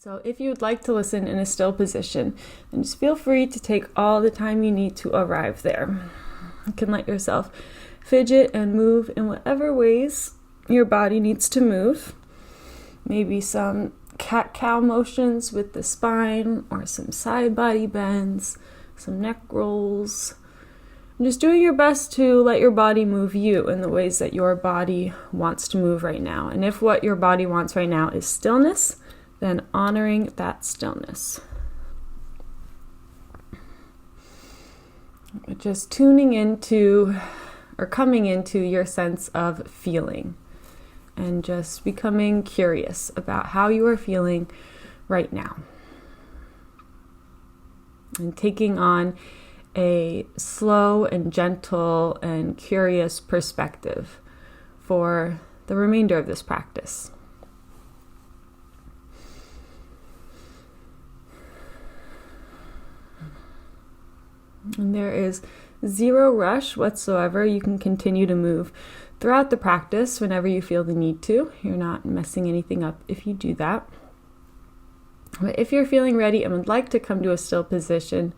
So if you would like to listen in a still position, then just feel free to take all the time you need to arrive there. You can let yourself fidget and move in whatever ways your body needs to move. Maybe some cat-cow motions with the spine, or some side body bends, some neck rolls. And just doing your best to let your body move you in the ways that your body wants to move right now. And if what your body wants right now is stillness, then honoring that stillness. Just tuning into or coming into your sense of feeling and just becoming curious about how you are feeling right now. And taking on a slow and gentle and curious perspective for the remainder of this practice. And there is zero rush whatsoever. You can continue to move throughout the practice whenever you feel the need to. You're not messing anything up if you do that. But if you're feeling ready and would like to come to a still position,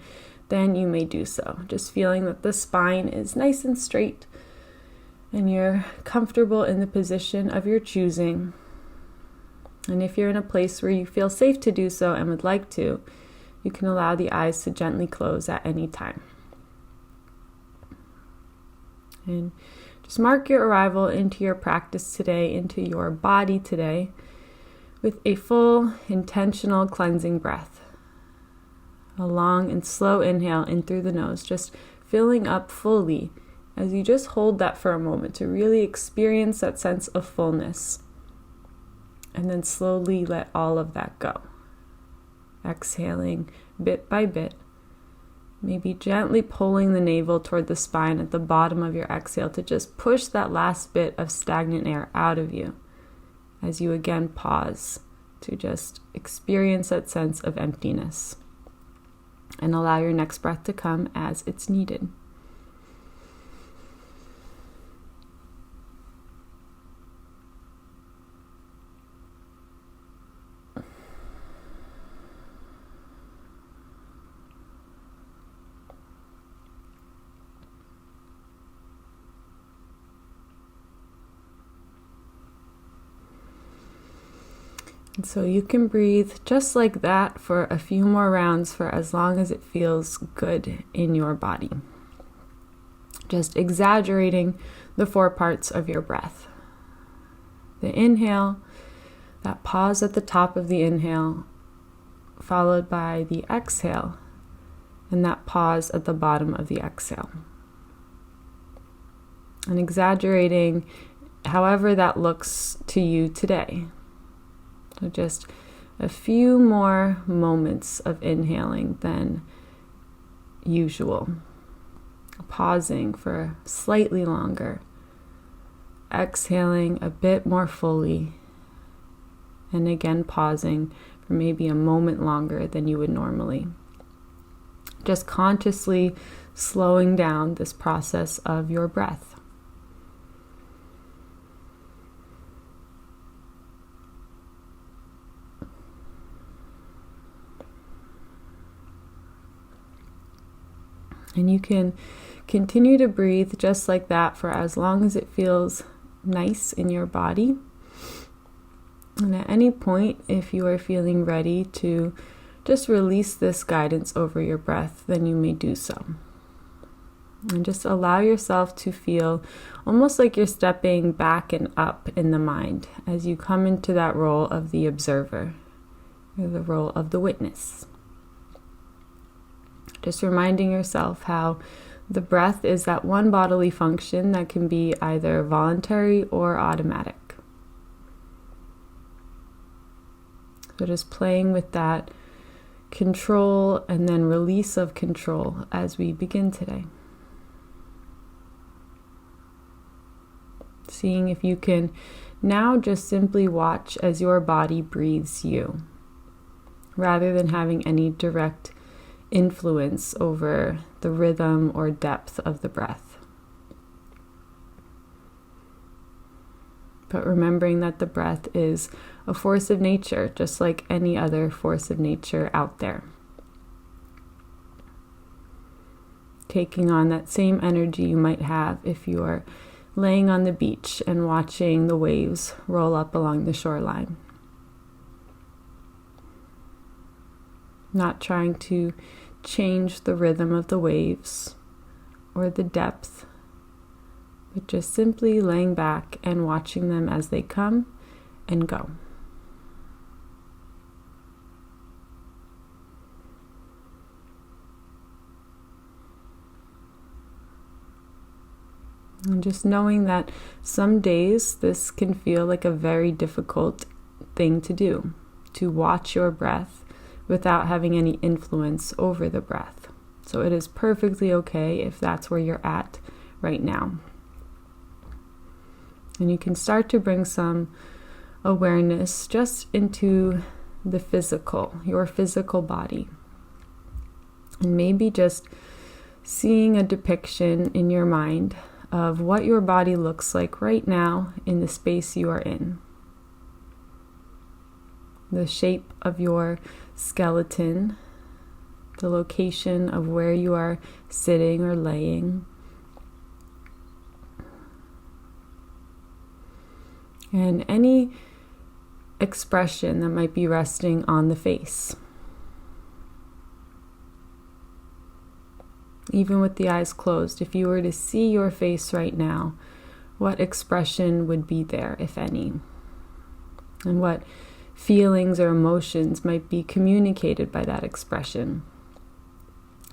then you may do so. Just feeling that the spine is nice and straight and you're comfortable in the position of your choosing. And if you're in a place where you feel safe to do so and would like to, you can allow the eyes to gently close at any time. And just mark your arrival into your practice today, into your body today, with a full, intentional cleansing breath. A long and slow inhale in through the nose, just filling up fully as you just hold that for a moment to really experience that sense of fullness. And then slowly let all of that go. Exhaling bit by bit, maybe gently pulling the navel toward the spine at the bottom of your exhale to just push that last bit of stagnant air out of you as you again pause to just experience that sense of emptiness and allow your next breath to come as it's needed. And so you can breathe just like that for a few more rounds for as long as it feels good in your body. Just exaggerating the 4 parts of your breath. The inhale, that pause at the top of the inhale, followed by the exhale, and that pause at the bottom of the exhale. And exaggerating however that looks to you today. So just a few more moments of inhaling than usual. Pausing for slightly longer. Exhaling a bit more fully. And again pausing for maybe a moment longer than you would normally. Just consciously slowing down this process of your breath. And you can continue to breathe just like that for as long as it feels nice in your body. And at any point, if you are feeling ready to just release this guidance over your breath, then you may do so. And just allow yourself to feel almost like you're stepping back and up in the mind as you come into that role of the observer, or the role of the witness. Just reminding yourself how the breath is that one bodily function that can be either voluntary or automatic. So just playing with that control and then release of control as we begin today. Seeing if you can now just simply watch as your body breathes you, rather than having any direct influence over the rhythm or depth of the breath. But remembering that the breath is a force of nature, just like any other force of nature out there. Taking on that same energy you might have if you're laying on the beach and watching the waves roll up along the shoreline. Not trying to change the rhythm of the waves or the depth, but just simply laying back and watching them as they come and go. And just knowing that some days this can feel like a very difficult thing to do, to watch your breath without having any influence over the breath. So it is perfectly okay if that's where you're at right now. And you can start to bring some awareness just into the physical, your physical body. And maybe just seeing a depiction in your mind of what your body looks like right now in the space you are in. The shape of your skeleton, the location of where you are sitting or laying, and any expression that might be resting on the face. Even with the eyes closed, if you were to see your face right now, what expression would be there, if any? And what feelings or emotions might be communicated by that expression?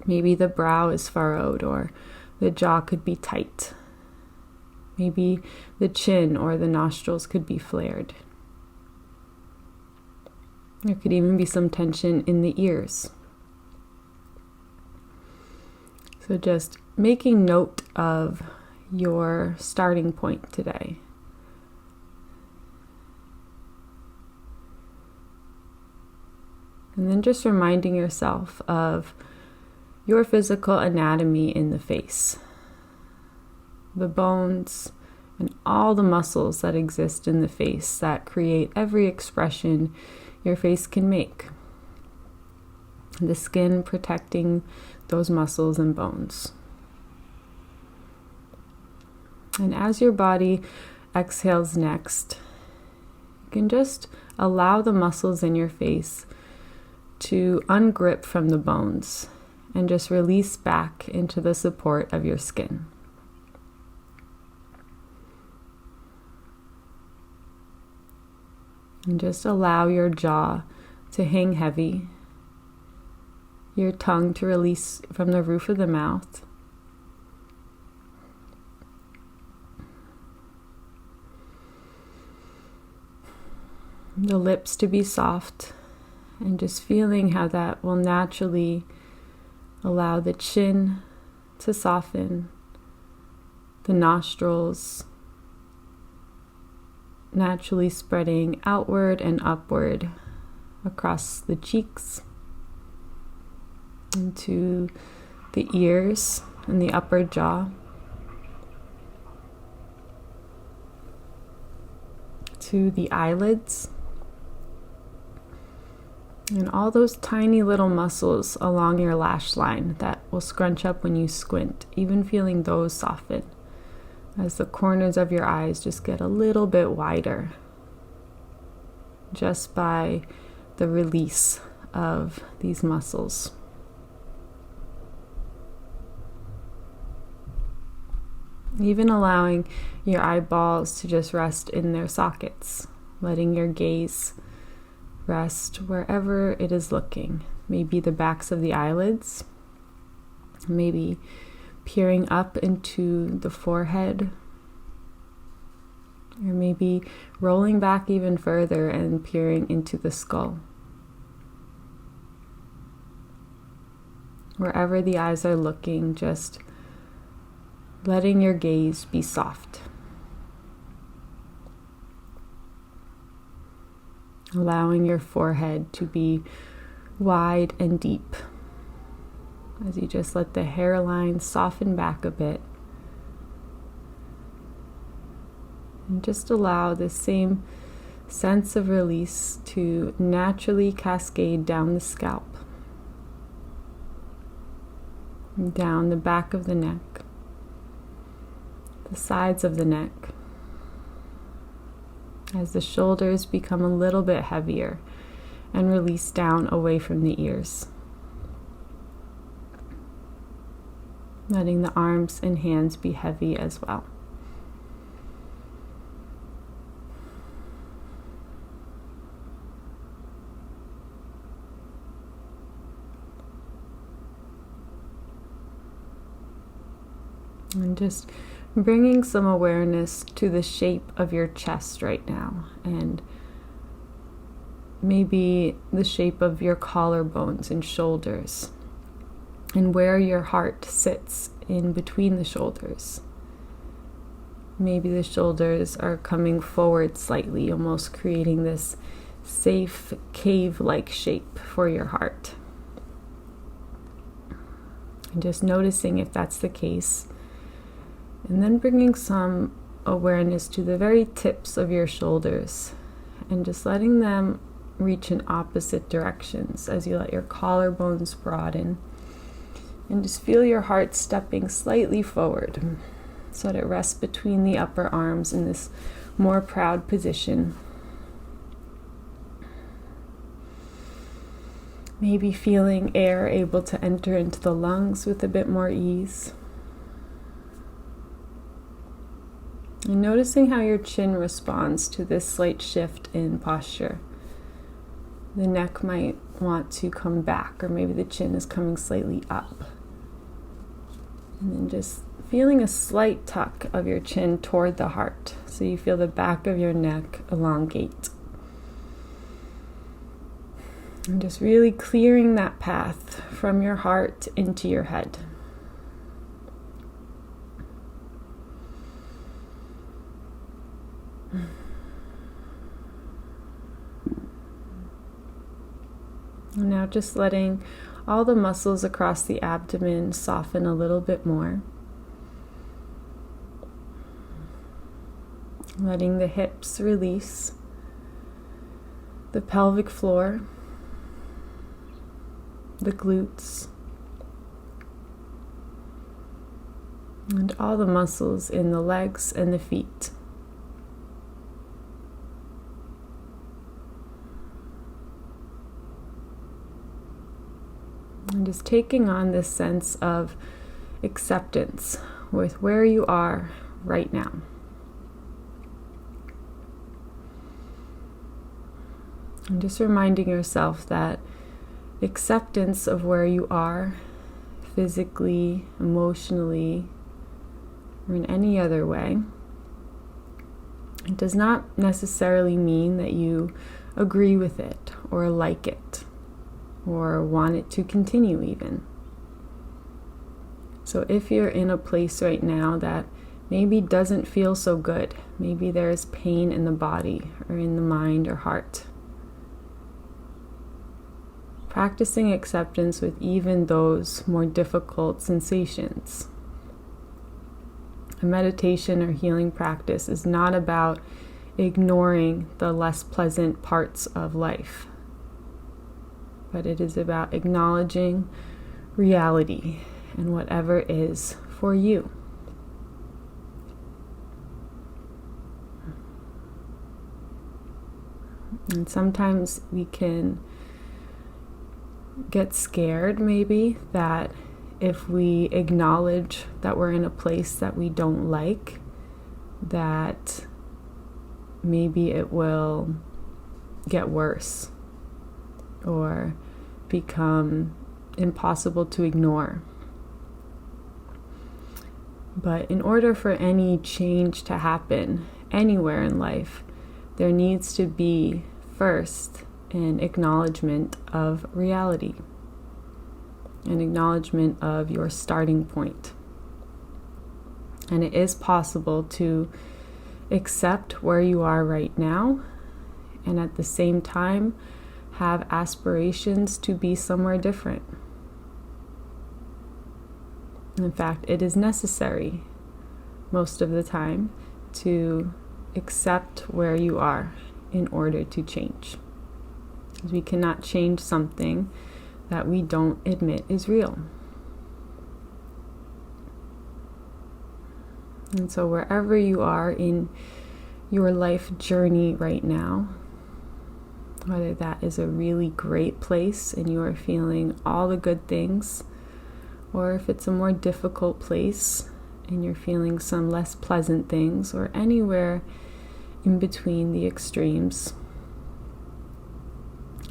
Maybe the brow is furrowed, or the jaw could be tight. Maybe the chin or the nostrils could be flared. There could even be some tension in the ears. So just making note of your starting point today. And then just reminding yourself of your physical anatomy in the face. The bones and all the muscles that exist in the face that create every expression your face can make. The skin protecting those muscles and bones. And as your body exhales next, you can just allow the muscles in your face to ungrip from the bones and just release back into the support of your skin. And just allow your jaw to hang heavy, your tongue to release from the roof of the mouth. The lips to be soft, and just feeling how that will naturally allow the chin to soften, the nostrils naturally spreading outward and upward across the cheeks, into the ears and the upper jaw, to the eyelids, and all those tiny little muscles along your lash line that will scrunch up when you squint, even feeling those soften as the corners of your eyes just get a little bit wider just by the release of these muscles. Even allowing your eyeballs to just rest in their sockets, letting your gaze rest wherever it is looking. Maybe the backs of the eyelids, maybe peering up into the forehead, or maybe rolling back even further and peering into the skull. Wherever the eyes are looking, just letting your gaze be soft. Allowing your forehead to be wide and deep as you just let the hairline soften back a bit. And just allow the same sense of release to naturally cascade down the scalp, down the back of the neck, the sides of the neck, as the shoulders become a little bit heavier and release down away from the ears. Letting the arms and hands be heavy as well. And just bringing some awareness to the shape of your chest right now, and maybe the shape of your collarbones and shoulders, and where your heart sits in between the shoulders. Maybe the shoulders are coming forward slightly, almost creating this safe cave-like shape for your heart. And just noticing if that's the case. And then bringing some awareness to the very tips of your shoulders and just letting them reach in opposite directions as you let your collarbones broaden. And just feel your heart stepping slightly forward so that it rests between the upper arms in this more proud position. Maybe feeling air able to enter into the lungs with a bit more ease. And noticing how your chin responds to this slight shift in posture. The neck might want to come back, or maybe the chin is coming slightly up. And then just feeling a slight tuck of your chin toward the heart, so you feel the back of your neck elongate. And just really clearing that path from your heart into your head. And now just letting all the muscles across the abdomen soften a little bit more. Letting the hips release, the pelvic floor, the glutes, and all the muscles in the legs and the feet. And just taking on this sense of acceptance with where you are right now. And just reminding yourself that acceptance of where you are physically, emotionally, or in any other way, it does not necessarily mean that you agree with it or like it, or want it to continue even. So if you're in a place right now that maybe doesn't feel so good, maybe there's pain in the body or in the mind or heart, practicing acceptance with even those more difficult sensations. A meditation or healing practice is not about ignoring the less pleasant parts of life, but it is about acknowledging reality and whatever is for you. And sometimes we can get scared, maybe, that if we acknowledge that we're in a place that we don't like, that maybe it will get worse or become impossible to ignore. But in order for any change to happen anywhere in life, there needs to be first an acknowledgement of reality, an acknowledgement of your starting point. And it is possible to accept where you are right now and at the same time have aspirations to be somewhere different. In fact, it is necessary most of the time to accept where you are in order to change. Because we cannot change something that we don't admit is real. And so wherever you are in your life journey right now, whether that is a really great place and you are feeling all the good things, or if it's a more difficult place and you're feeling some less pleasant things, or anywhere in between the extremes,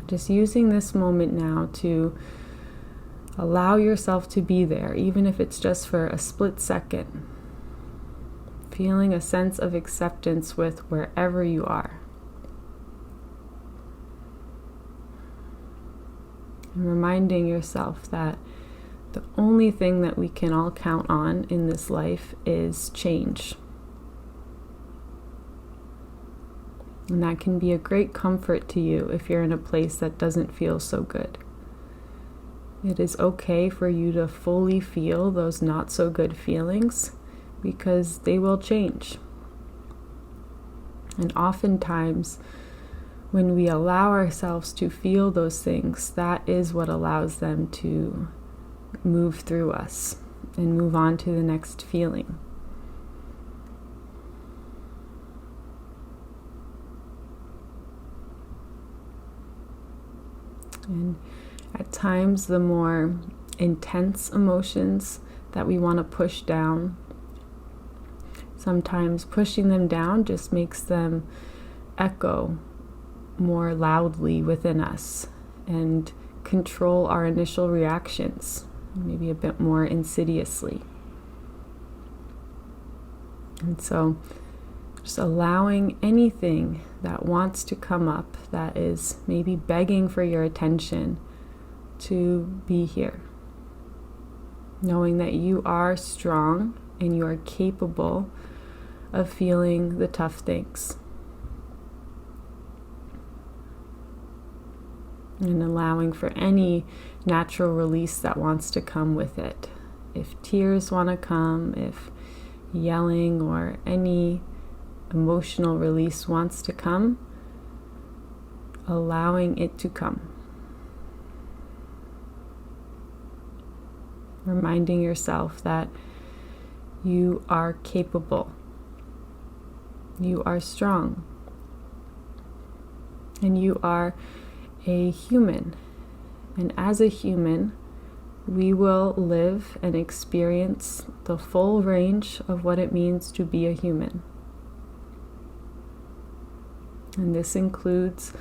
just using this moment now to allow yourself to be there, even if it's just for a split second, feeling a sense of acceptance with wherever you are. And reminding yourself that the only thing that we can all count on in this life is change. And that can be a great comfort to you if you're in a place that doesn't feel so good. It is okay for you to fully feel those not so good feelings, because they will change. And oftentimes, when we allow ourselves to feel those things, that is what allows them to move through us and move on to the next feeling. And at times, the more intense emotions that we want to push down, sometimes pushing them down just makes them echo more loudly within us and control our initial reactions, maybe a bit more insidiously. And so just allowing anything that wants to come up, that is maybe begging for your attention, to be here. Knowing that you are strong and you are capable of feeling the tough things. And allowing for any natural release that wants to come with it. If tears want to come, if yelling or any emotional release wants to come, allowing it to come. Reminding yourself that you are capable. You are strong. And you are a human. And as a human, we will live and experience the full range of what it means to be a human. And this includes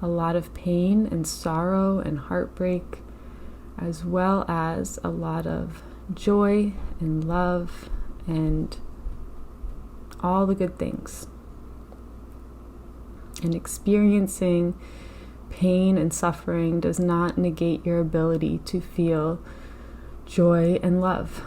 a lot of pain and sorrow and heartbreak, as well as a lot of joy and love and all the good things. And experiencing pain and suffering does not negate your ability to feel joy and love.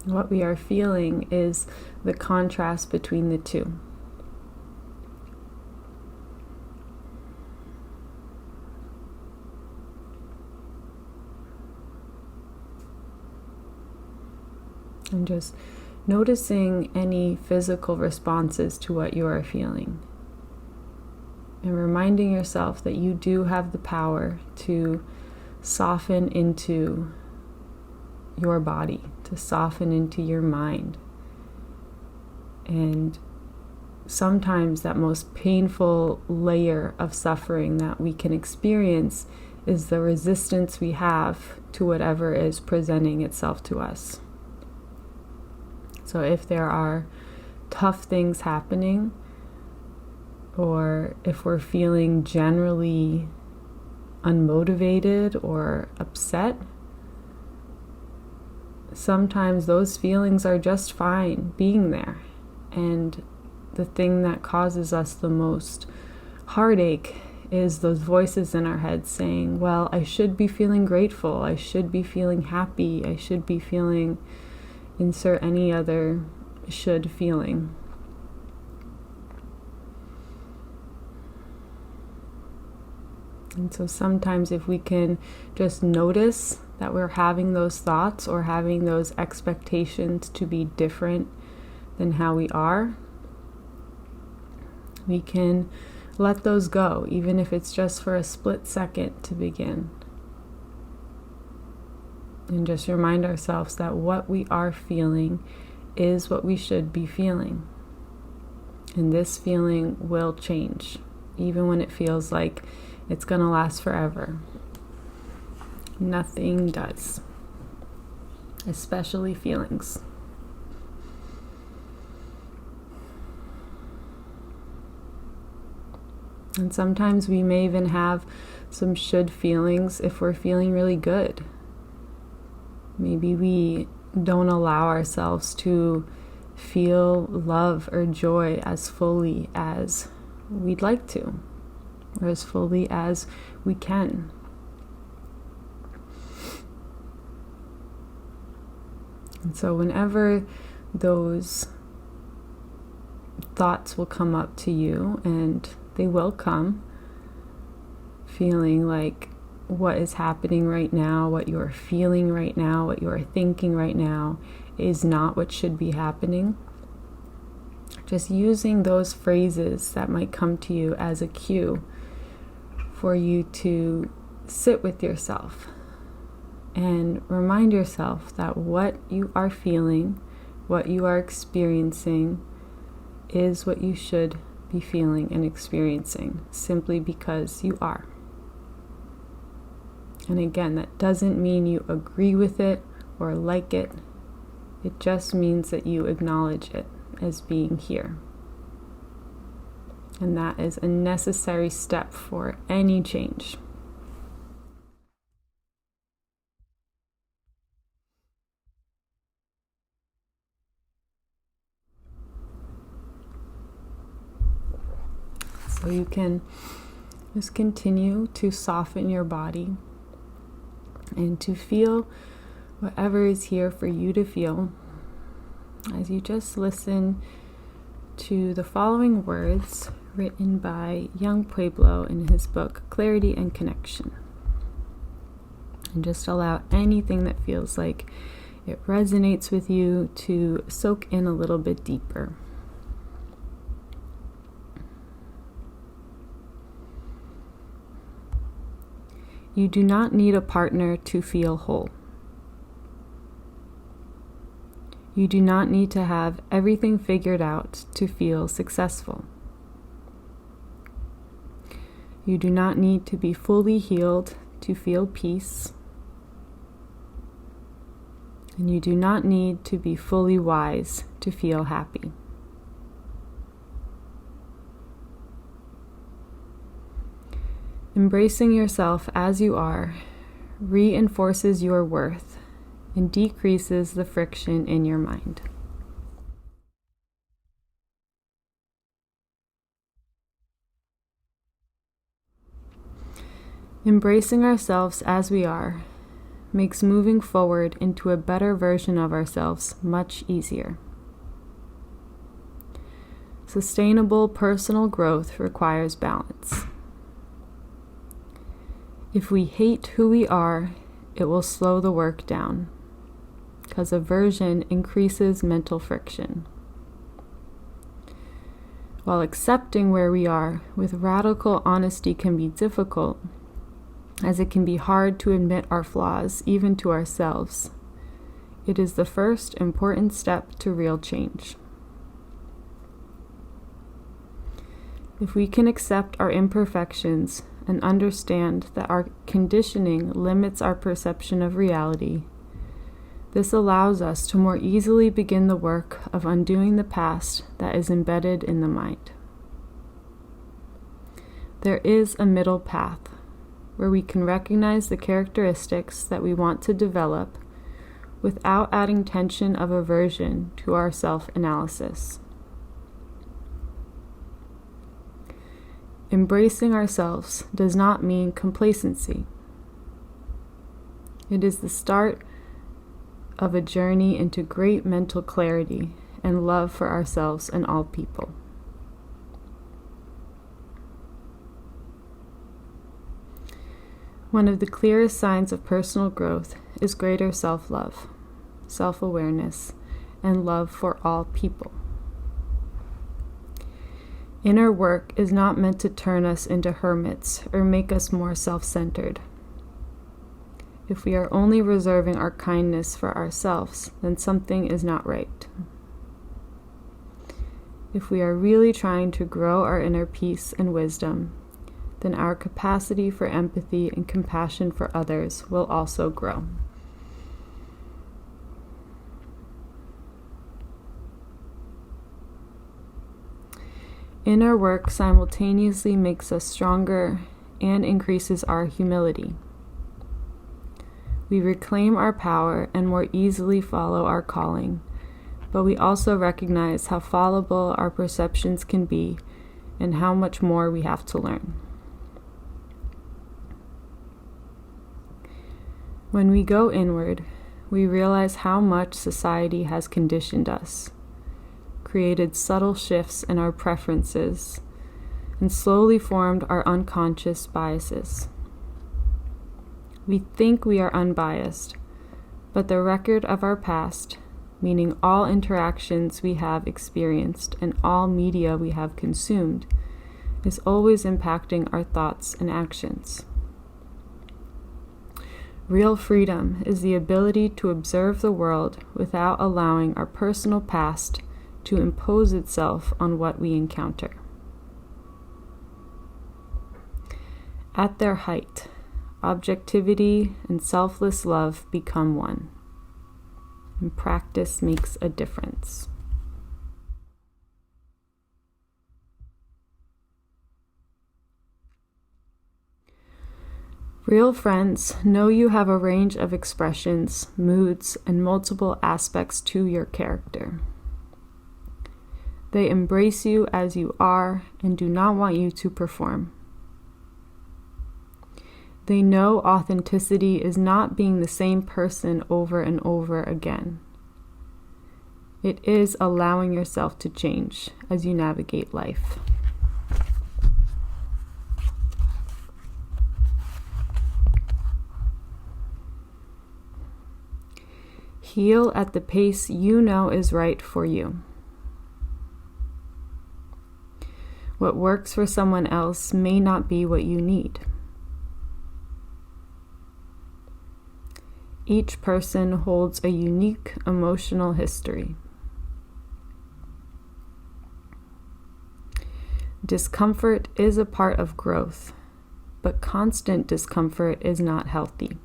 What we are feeling is the contrast between the two. And just noticing any physical responses to what you are feeling. And reminding yourself that you do have the power to soften into your body, to soften into your mind. And sometimes that most painful layer of suffering that we can experience is the resistance we have to whatever is presenting itself to us. So if there are tough things happening, or if we're feeling generally unmotivated or upset, sometimes those feelings are just fine being there. And the thing that causes us the most heartache is those voices in our head saying, well, I should be feeling grateful, I should be feeling happy, I should be feeling, insert any other should feeling. And so sometimes if we can just notice that we're having those thoughts or having those expectations to be different than how we are, we can let those go, even if it's just for a split second to begin. And just remind ourselves that what we are feeling is what we should be feeling. And this feeling will change, even when it feels like it's going to last forever. Nothing does, especially feelings. And sometimes we may even have some should feelings if we're feeling really good. Maybe we don't allow ourselves to feel love or joy as fully as we'd like to, or as fully as we can. And so whenever those thoughts will come up to you, and they will come, feeling like what is happening right now, what you're feeling right now, what you're thinking right now is not what should be happening. Just using those phrases that might come to you as a cue for you to sit with yourself and remind yourself that what you are feeling, what you are experiencing, is what you should be feeling and experiencing, simply because you are. And again, that doesn't mean you agree with it or like it. It just means that you acknowledge it as being here. And that is a necessary step for any change. So you can just continue to soften your body and to feel whatever is here for you to feel as you just listen to the following words written by young Pueblo in his book, Clarity and Connection. And just allow anything that feels like it resonates with you to soak in a little bit deeper. You do not need a partner to feel whole. You do not need to have everything figured out to feel successful. You do not need to be fully healed to feel peace. And you do not need to be fully wise to feel happy. Embracing yourself as you are reinforces your worth and decreases the friction in your mind. Embracing ourselves as we are makes moving forward into a better version of ourselves much easier. Sustainable personal growth requires balance. If we hate who we are, it will slow the work down, because aversion increases mental friction. While accepting where we are with radical honesty can be difficult, as it can be hard to admit our flaws even to ourselves, it is the first important step to real change. If we can accept our imperfections and understand that our conditioning limits our perception of reality, this allows us to more easily begin the work of undoing the past that is embedded in the mind. There is a middle path where we can recognize the characteristics that we want to develop without adding tension of aversion to our self-analysis. Embracing ourselves does not mean complacency. It is the start of a journey into great mental clarity and love for ourselves and all people. One of the clearest signs of personal growth is greater self-love, self-awareness, and love for all people. Inner work is not meant to turn us into hermits or make us more self-centered. If we are only reserving our kindness for ourselves, then something is not right. If we are really trying to grow our inner peace and wisdom, then our capacity for empathy and compassion for others will also grow. Inner work simultaneously makes us stronger and increases our humility. We reclaim our power and more easily follow our calling, but we also recognize how fallible our perceptions can be and how much more we have to learn. When we go inward, we realize how much society has conditioned us, created subtle shifts in our preferences, and slowly formed our unconscious biases. We think we are unbiased, but the record of our past, meaning all interactions we have experienced and all media we have consumed, is always impacting our thoughts and actions. Real freedom is the ability to observe the world without allowing our personal past to impose itself on what we encounter. At their height, objectivity and selfless love become one, and practice makes a difference. Real friends know you have a range of expressions, moods, and multiple aspects to your character. They embrace you as you are and do not want you to perform. They know authenticity is not being the same person over and over again. It is allowing yourself to change as you navigate life. Heal at the pace you know is right for you. What works for someone else may not be what you need. Each person holds a unique emotional history. Discomfort is a part of growth, but constant discomfort is not healthy.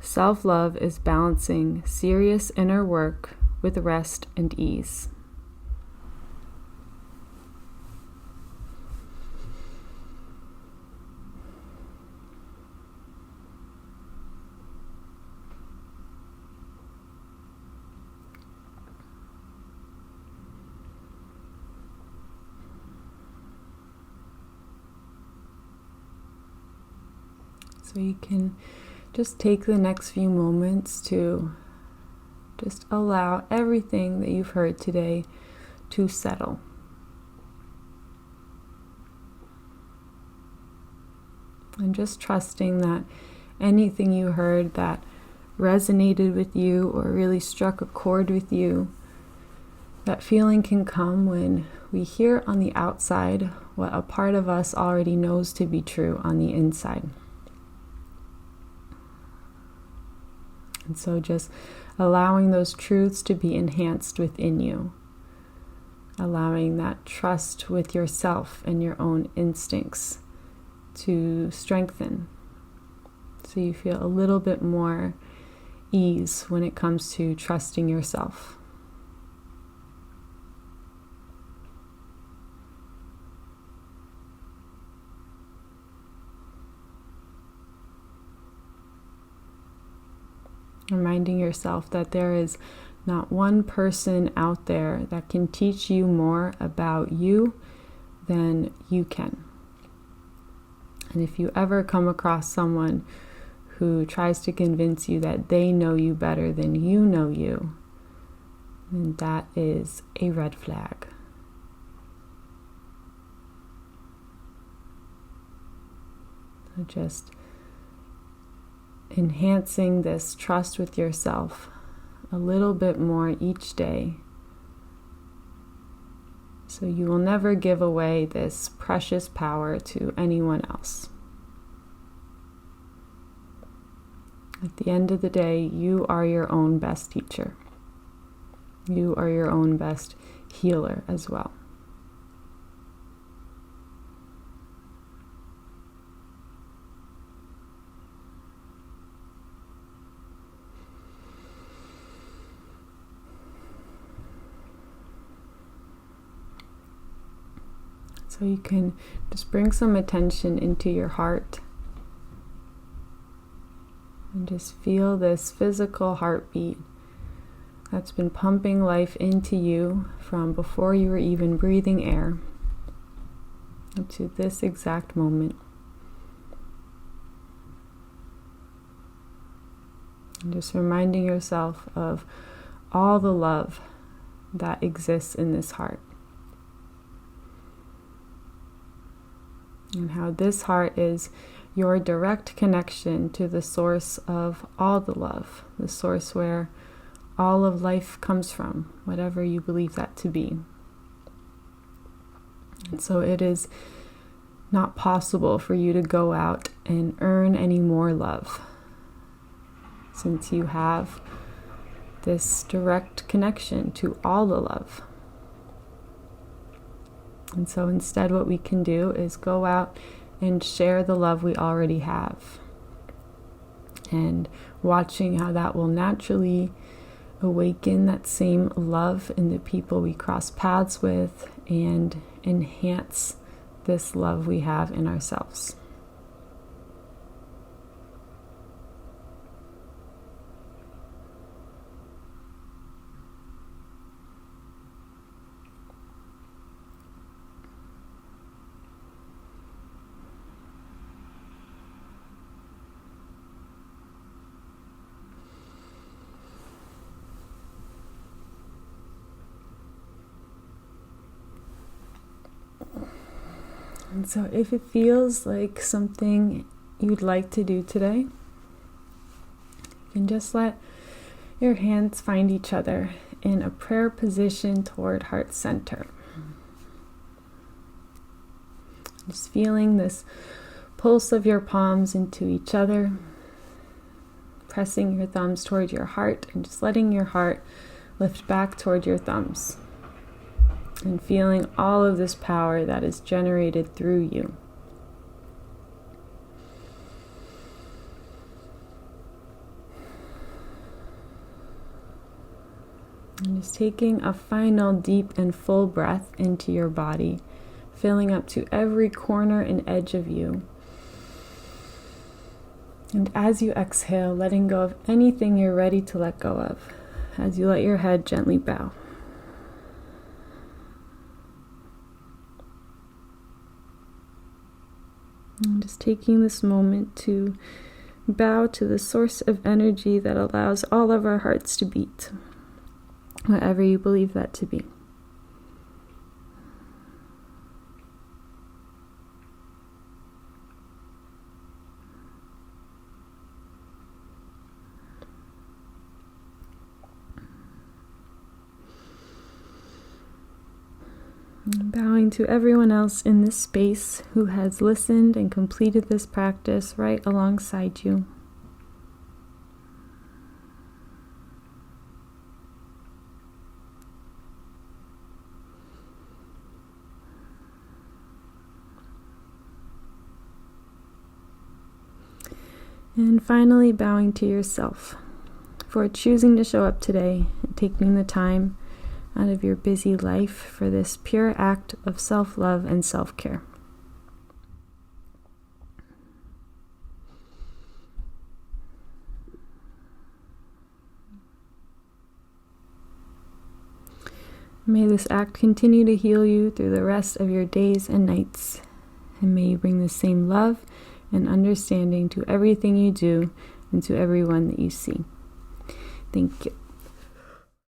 Self-love is balancing serious inner work with rest and ease. So you can just take the next few moments to just allow everything that you've heard today to settle. And just trusting that anything you heard that resonated with you or really struck a chord with you, that feeling can come when we hear on the outside what a part of us already knows to be true on the inside. And so just allowing those truths to be enhanced within you. Allowing that trust with yourself and your own instincts to strengthen. So you feel a little bit more ease when it comes to trusting yourself. Reminding yourself that there is not one person out there that can teach you more about you than you can. And if you ever come across someone who tries to convince you that they know you better than you know you, then that is a red flag. So just enhancing this trust with yourself a little bit more each day, so you will never give away this precious power to anyone else. At the end of the day, you are your own best teacher. You are your own best healer as well. So you can just bring some attention into your heart and just feel this physical heartbeat that's been pumping life into you from before you were even breathing air up to this exact moment. And just reminding yourself of all the love that exists in this heart. And how this heart is your direct connection to the source of all the love, the source where all of life comes from, whatever you believe that to be. And so it is not possible for you to go out and earn any more love, since you have this direct connection to all the love. And so instead what we can do is go out and share the love we already have. And watching how that will naturally awaken that same love in the people we cross paths with and enhance this love we have in ourselves. And so if it feels like something you'd like to do today, you can just let your hands find each other in a prayer position toward heart center. Just feeling this pulse of your palms into each other, pressing your thumbs toward your heart and just letting your heart lift back toward your thumbs. And feeling all of this power that is generated through you. And just taking a final deep and full breath into your body, filling up to every corner and edge of you. And as you exhale, letting go of anything you're ready to let go of, as you let your head gently bow. And just taking this moment to bow to the source of energy that allows all of our hearts to beat, whatever you believe that to be. Bowing to everyone else in this space who has listened and completed this practice right alongside you. And finally, bowing to yourself for choosing to show up today and taking the time out of your busy life for this pure act of self-love and self-care. May this act continue to heal you through the rest of your days and nights, and may you bring the same love and understanding to everything you do and to everyone that you see. Thank you.